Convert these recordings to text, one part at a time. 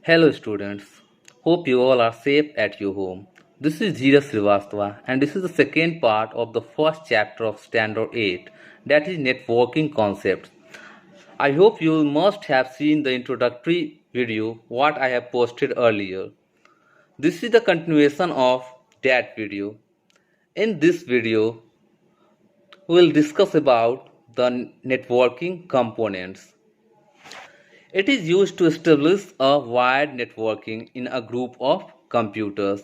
Hello students, hope you all are safe at your home. This is Dheeraj Srivastava and this is the second part of the first chapter of Standard 8, that is networking concepts. I hope you must have seen the introductory video what I have posted earlier. This is the continuation of that video. In this video, we will discuss about the networking components. It is used to establish a wired networking in a group of computers.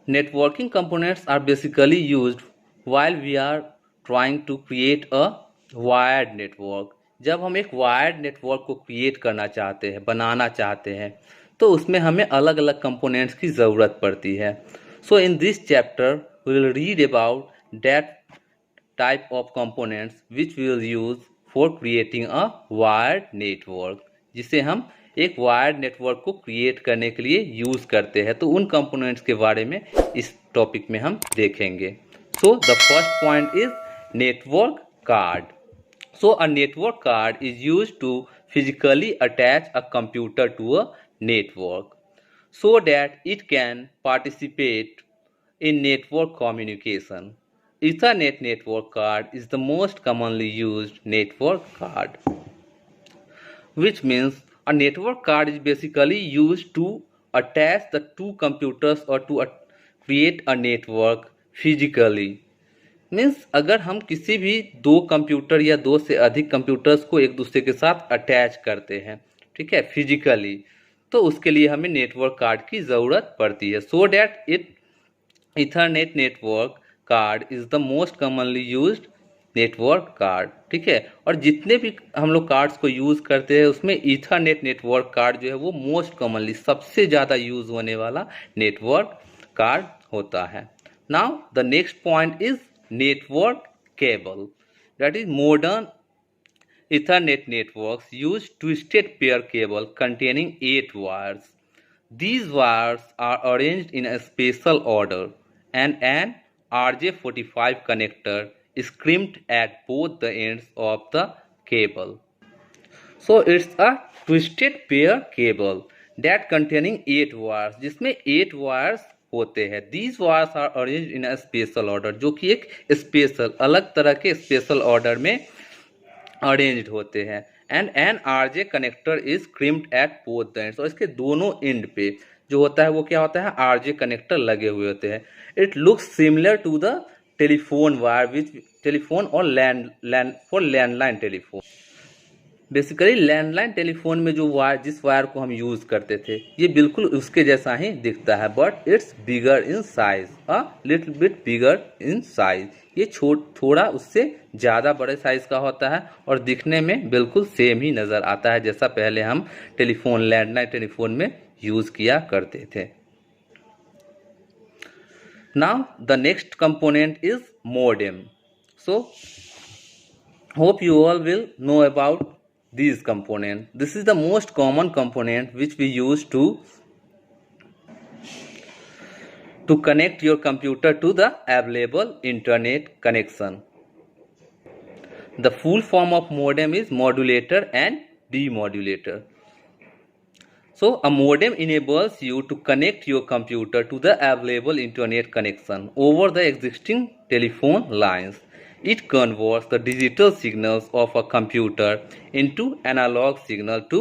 Networking components are basically used while we are trying to create a wired network. जब हम एक wired network को create करना चाहते हैं, बनाना चाहते हैं, तो उसमें हमें अलग अलग कंपोनेंट्स की ज़रूरत पड़ती है. So in this chapter we will read about that type of components which we will use for creating a wired network, जिसे हम एक वायर्ड नेटवर्क को क्रिएट करने के लिए यूज करते हैं. तो उन कंपोनेंट्स के बारे में इस टॉपिक में हम देखेंगे. So the first point is network card. So a network card is use to physically attach a computer to a network so that it can participate in network communication. Ethernet network card is the most commonly used network card, which means a network card is basically used to attach the two computers or to create a network physically. Means अगर हम किसी भी दो computer या दो से अधिक computers को एक दूसरे के साथ अटैच करते हैं, ठीक है, फिजिकली, तो उसके लिए हमें नेटवर्क कार्ड की ज़रूरत पड़ती है. So that Ethernet network card is the most commonly used network card. ठीक है, और जितने भी हम लोग कार्ड्स को यूज़ करते हैं उसमें इथरनेट नेटवर्क कार्ड जो है वो मोस्ट कॉमनली सबसे ज़्यादा यूज़ होने वाला नेटवर्क कार्ड होता है. Now the next point is network cable. That is, modern Ethernet networks use twisted pair cable containing 8 wires. These wires are arranged in a special order and an RJ45 connector is crimped at both the ends of the cable. So it's a twisted pair cable that containing 8 wires, जिसमें 8 wires होते हैं. These wires are arrange in a special order, जो कि एक special अलग तरह के special order में अरेंज्ड होते हैं. And an RJ connector is crimped at both the ends, और इसके दोनों एंड पे जो होता है वो क्या होता है, आरजे कनेक्टर लगे हुए होते हैं. It looks similar to the telephone wire which telephone और landline telephone. Basically landline telephone में जो वायर, जिस वायर को हम यूज़ करते थे, ये बिल्कुल उसके जैसा ही दिखता है, but it's bigger in size, a little bit bigger in size. ये थोड़ा उससे ज़्यादा बड़े साइज का होता है और दिखने में बिल्कुल सेम ही नज़र आता है जैसा पहले हम टेलीफोन, लैंडलाइन टेलीफोन में यूज़ किया करते थे. Now the next component is modem. So hope you all will know about these components. This is the most common component which we use to connect your computer to the available internet connection. The full form of modem is modulator and demodulator. So a modem enables you to connect your computer to the available internet connection over the existing telephone lines. It converts the digital signals of a computer into analog signal to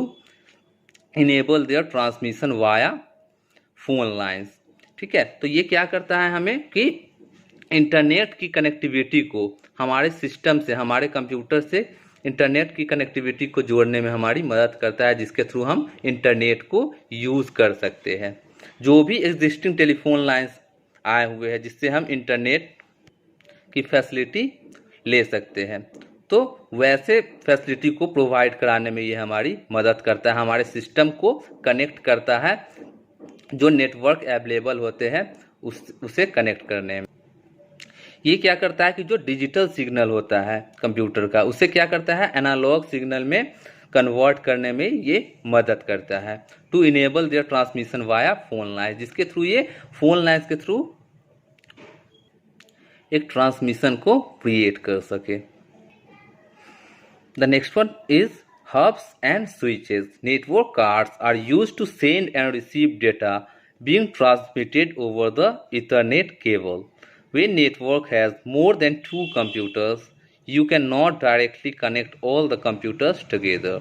enable their transmission via phone lines. ठीक है, तो ये क्या करता है हमें कि internet की कनेक्टिविटी को हमारे सिस्टम से, हमारे कंप्यूटर से इंटरनेट की कनेक्टिविटी को जोड़ने में हमारी मदद करता है, जिसके थ्रू हम इंटरनेट को यूज़ कर सकते हैं. जो भी एग्जिस्टिंग टेलीफोन लाइंस आए हुए हैं जिससे हम इंटरनेट की फैसिलिटी ले सकते हैं, तो वैसे फैसिलिटी को प्रोवाइड कराने में ये हमारी मदद करता है, हमारे सिस्टम को कनेक्ट करता है, जो नेटवर्क अवेलेबल होते हैं उसे कनेक्ट करने में. ये क्या करता है कि जो डिजिटल सिग्नल होता है कंप्यूटर का, उसे क्या करता है, एनालॉग सिग्नल में कन्वर्ट करने में ये मदद करता है, to enable their transmission via phone line, जिसके थ्रू ये फोन लाइन्स के थ्रू एक ट्रांसमिशन को क्रिएट कर सके. The next one is Hubs and switches. Network cards are used to send and receive data being transmitted over the Ethernet cable. When network has more than two computers, you cannot directly connect all the computers together.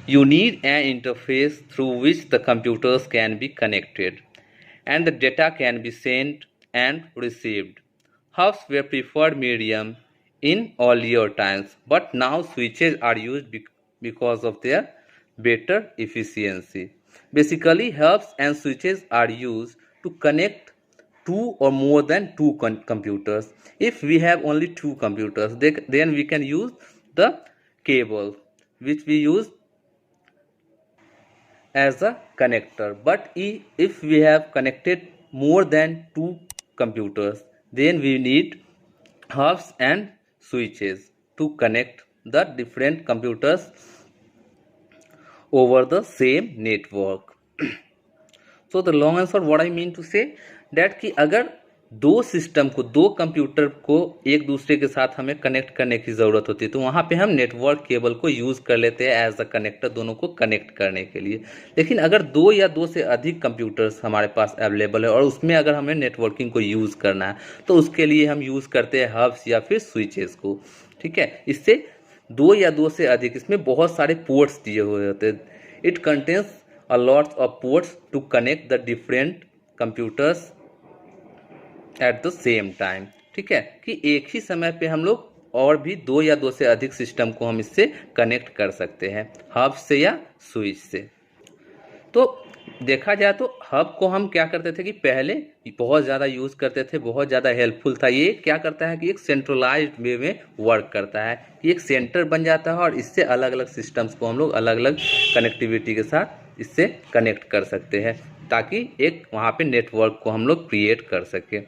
You need an interface through which the computers can be connected and the data can be sent and received. Hubs were preferred medium in earlier times, but now switches are used because of their better efficiency. Basically, hubs and switches are used to connect two or more than two computers. If we have only two computers, then we can use the cable which we use as a connector. But if we have connected more than two computers, then we need hubs and switches to connect the different computers over the same network. So the long answer what I mean to say that कि अगर दो system को, दो computer को एक दूसरे के साथ हमें कनेक्ट करने की ज़रूरत होती है, तो वहाँ पे हम नेटवर्क केबल को यूज़ कर लेते हैं एज अ कनेक्टर दोनों को कनेक्ट करने के लिए। लेकिन अगर दो या दो से अधिक कंप्यूटर्स हमारे पास अवेलेबल है और उसमें अगर हमें नेटवर्किंग को यूज़ करना है, तो उसके लिए हम यूज़ करते हैं हब्स या फिर स्विचेस को। ठीक है, इससे दो या दो से अधिक, इसमें बहुत सारे पोर्ट्स दिए हुए होते हैं। It contains a lot of ports to connect the different computers at the same time। ठीक है, कि एक ही समय पे हम लोग और भी दो या दो से अधिक सिस्टम को हम इससे कनेक्ट कर सकते हैं, हब से या स्विच से। तो देखा जाए तो हब को हम क्या करते थे कि पहले बहुत ज़्यादा यूज़ करते थे, बहुत ज़्यादा हेल्पफुल था। ये क्या करता है कि एक सेंट्रलाइज्ड वे में वर्क करता है, ये एक सेंटर बन जाता है और इससे अलग अलग सिस्टम्स को हम लोग अलग अलग कनेक्टिविटी के साथ इससे कनेक्ट कर सकते हैं, ताकि एक वहाँ पे नेटवर्क को हम लोग क्रिएट कर सके।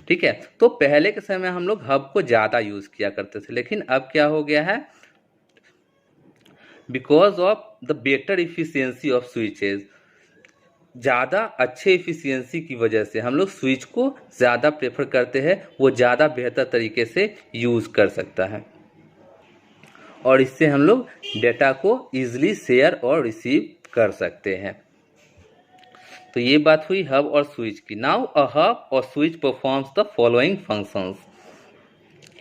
ठीक है, तो पहले के समय हम लोग हब को ज़्यादा यूज़ किया करते थे, लेकिन अब क्या हो गया है, because of the better efficiency of switches, ज़्यादा अच्छे इफिशियंसी की वजह से हम लोग स्विच को ज़्यादा प्रेफर करते हैं, वो ज़्यादा बेहतर तरीके से यूज़ कर सकता है और इससे हम लोग डेटा को ईजिली शेयर और रिसीव कर सकते हैं। तो ये बात हुई हब और स्विच की। नाउ अ हब और switch performs the following functions.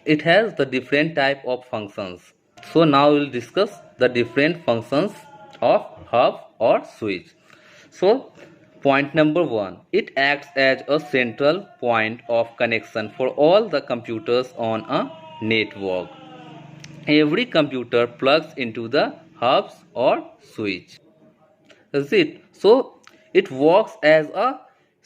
It has the different type of functions. So now will discuss the different functions of hub और switch. So point number 1, it acts as a central point of connection for all the computers on a network. Every computer plugs into the hubs or switch. Is it? So it works as a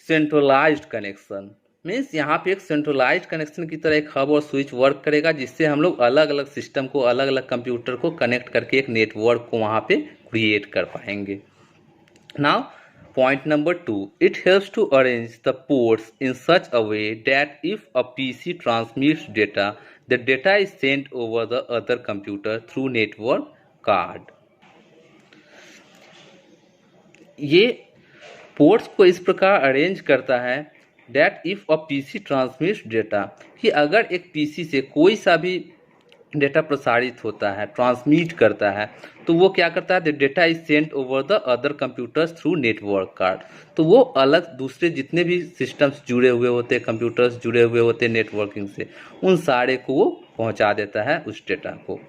centralized connection. Means यहाँ पे एक centralised connection की तरह एक hub और switch work करेगा, जिससे हम लोग अलग अलग सिस्टम को, अलग अलग कंप्यूटर को कनेक्ट करके एक नेटवर्क को वहाँ पे क्रिएट कर पाएंगे। Now point number 2, it helps to arrange the ports in such a way that if a PC transmits data, the data is sent over the other computer through network card. ये ports को इस प्रकार arrange करता है that if a PC transmits data, कि अगर एक PC से कोई सा भी डेटा प्रसारित होता है, ट्रांसमिट करता है, तो वो क्या करता है, the data is sent over the other computers through network card. तो वो अलग दूसरे जितने भी सिस्टम्स जुड़े हुए होते हैं, कंप्यूटर्स जुड़े हुए होते हैं नेटवर्किंग से, उन सारे को वो पहुंचा देता है उस डेटा को।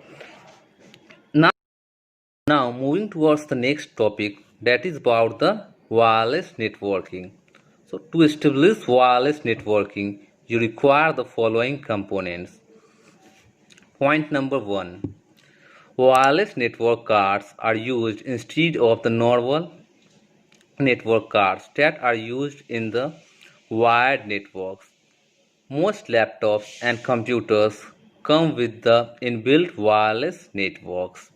Now moving towards the next topic, that is about the wireless networking. So to establish wireless networking you require the following components. Point number 1, wireless network cards are used instead of the normal network cards that are used in the wired networks. Most laptops and computers come with the inbuilt wireless networks.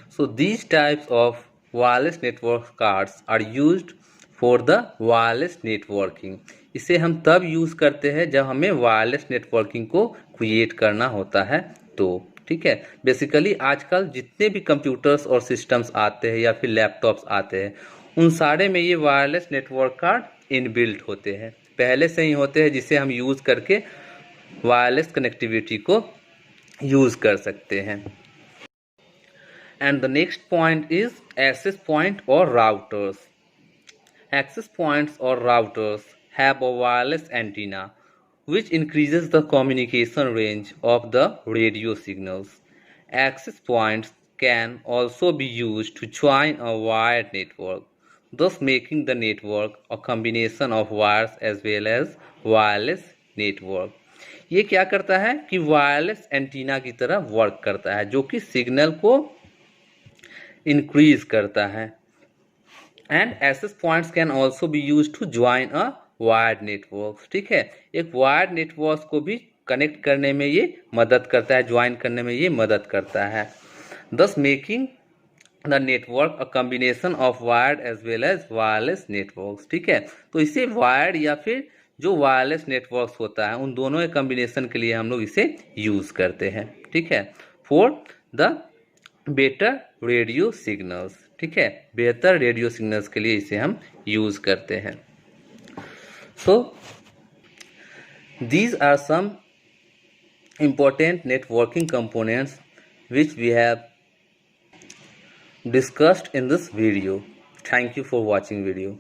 So these types of wireless network cards are used for the wireless networking. इसे हम तब use करते हैं जब हमें wireless networking को create करना होता है तो। ठीक है, बेसिकली आजकल जितने भी कंप्यूटर्स और सिस्टम्स आते हैं या फिर लैपटॉप्स आते हैं, उन सारे में ये वायरलेस नेटवर्क कार्ड इनबिल्ट होते हैं, पहले से ही होते हैं, जिसे हम यूज़ करके वायरलेस कनेक्टिविटी को यूज़ कर सकते हैं। And the next point is access point or routers. Access points or routers have a wireless antenna which increases the communication range of the radio signals. Access points can also be used to join a wired network, thus making the network a combination of wires as well as wireless network. ये क्या करता है कि wireless antenna की तरह work करता है, जो कि सिग्नल को इंक्रीज करता है. And access points can also be use to join a wired network. ठीक है, एक वायर्ड नेटवर्क को भी कनेक्ट करने में ये मदद करता है, ज्वाइन करने में ये मदद करता है, thus making the network a combination of wired as well as wireless network. ठीक है, तो इसे वायर्ड या फिर जो वायरलेस नेटवर्क होता है उन दोनों के कॉम्बिनेशन के लिए हम लोग इसे यूज करते हैं. ठीक है, for the better radio signals. ठीक है, बेहतर रेडियो सिग्नल्स के लिए इसे हम यूज करते हैं. सो these are some important networking components which we have discussed in this video. Thank you for watching video.